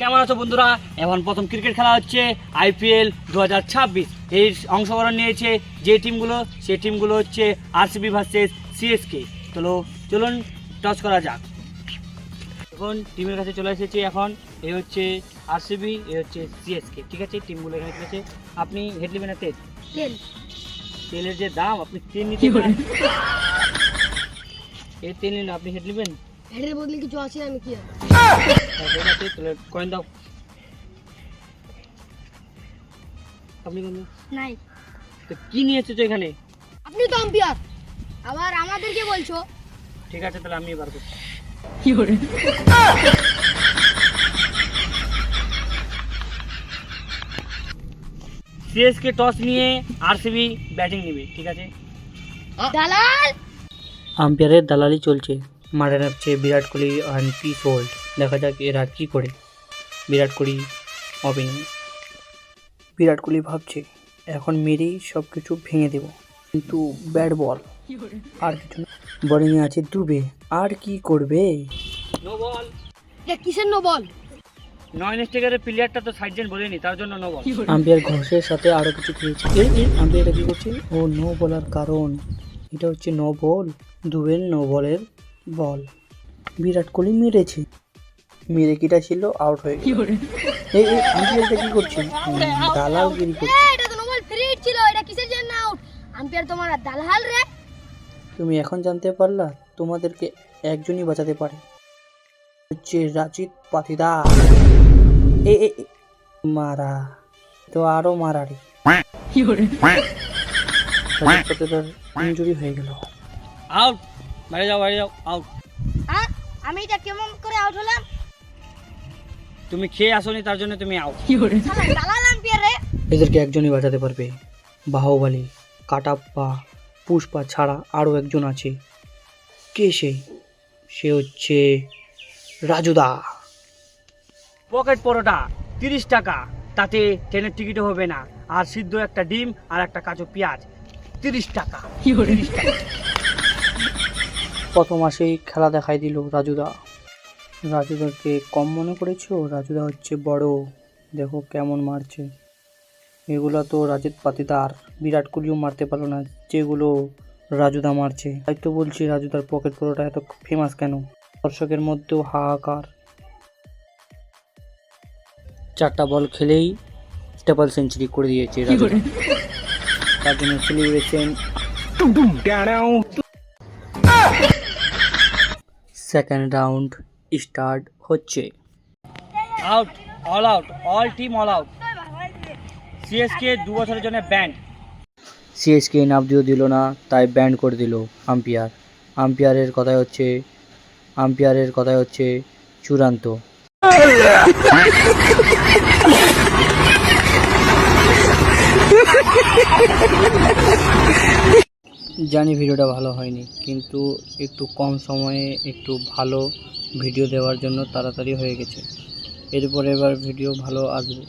কেমন আছো বন্ধুরা? এখন প্রথম ক্রিকেট খেলা হচ্ছে আইপিএল 2026। এই অংশগ্রহণ নিয়েছে যে টিমগুলো, সেই টিমগুলো হচ্ছে আরসিবি ভার্সেস সিএসকে। চলুন টস করা যাক। এখন টিমের কাছে চলে এসেছি। এখন এই হচ্ছে আরসিবি, এই হচ্ছে সিএসকে। ঠিক আছে, টিমগুলো এখানে ঠিক আছে। আপনি হেড নেবেন না তেল? তেলের যে দাম, আপনি তেল নিতে পারেন। এই তেল নিন, আপনি হেড নেবেন? হেডের বদলে কিছু আছে আমি কি কয়েন দাও। আপনি নাই? তো কি নিয়ে এসেছো এখানে? আপনি তো আম্পায়ার, আবার আমাদেরকে বলছো? ঠিক আছে, তাহলে আমি বার করছি। সিএসকে টস নিয়ে আরসিবি ব্যাটিং নেবে। ঠিক আছে, দালাল আম্পায়ারের দালালি চলছে। মাঠে নামছে Virat Kohli and piece hold. দেখা যাক এরা কি করে। বিরাট কোহলি ওপেনিং। বিরাট কোহলি ভাবছে এখন মেরেই সব কিছু ভেঙে দেব, কিন্তু ব্যাট বল আর কিছু না। বোলিংয়ে আছে দুবে, আর কি করবে? No ball. এটা কিসের নো বল? নয় স্টেকারের প্লেয়ারটা তো সাইডজেন বলেনি, তার জন্য নো বল। আম্পায়ার ঘোষের সাথে আরো কিছু খেয়েছে। আম্পায়ারটা কি করছে? ও নো বলার কারণ এটা হচ্ছে নো বল, দুবের নো বলের বল। বিরাট কোহলি মেরেছে, মেরে কিটা ছিল আউট হয়ে গেল। এই আম্পায়ারটা কি করছে? দালালগিরি করছে। এটা তো নো বল, ফ্রি হিট ছিল। এটা কিসের জন্য আউট? আম্পায়ার তোমার দালাল রে। তুমি এখন জানতে পারলা? তোমাদেরকে একজনই বাঁচাতে পারে, হচ্ছে রাজিত পাতিদার। এ এ এ, মারা তো আরো মারারি। ইনজুরি হয়ে গেল। আউট, বাইরে যাও, বাইরে যাও, আউট। হ্যাঁ, আমি এটা কেমন করে আউট হলাম? তুমি খেয়ে আসোনি, তার জন্য তুমি আউট। শালা দালাল আম্পায়ার রে। এদেরকে একজনই বাঁচাতে পারবে। বাহুবলী, কাটাপ্পা, পুষ্পা ছাড়া আরও একজন আছে। কে সে? সে হচ্ছে রাজুদা। পকেট পরোটা 30 টাকা, তাতে ট্রেনের টিকিটও হবে না। আর সিদ্ধ একটা ডিম আর একটা কাঁচো পেঁয়াজ 30 টাকা। 30 টাকা। প্রথম মাসেই খেলা দেখাই দিল রাজুদা। রাজুদাকে কম মনে করেছো? রাজুদা হচ্ছে বড়, দেখো কেমন মারছে। এগুলো তো রাজিত পাতিদার, বিরাট কোহলিও মারতে পারলো না যেগুলো রাজুদা মারছে। তাই তো বলছি রাজুদার পকেট পরোটা এত ফেমাস কেন। দর্শকের মধ্যেও হাহাকার। 4টা বল খেলেই ট্রিপল সেঞ্চুরি করে দিয়েছে রাজুদা। তার জন্য সেলিব্রেশন। সেকেন্ড রাউন্ড স্টার্ট হচ্ছে। Out, all out, all team all out. CSK 2 বছরের জন্য ব্যান্ড। সিএসকে নাম দিল না, তাই ব্যান্ড করে দিল আম্পায়ার। আম্পায়ারের কথাই হচ্ছে চূড়ান্ত। জানি ভিডিওটা ভালো হয়নি, কিন্তু একটু কম সময়ে একটু ভালো ভিডিও দেওয়ার জন্য তাড়াতাড়ি হয়ে গেছে। এরপরে এবার ভিডিও ভালো আসবে।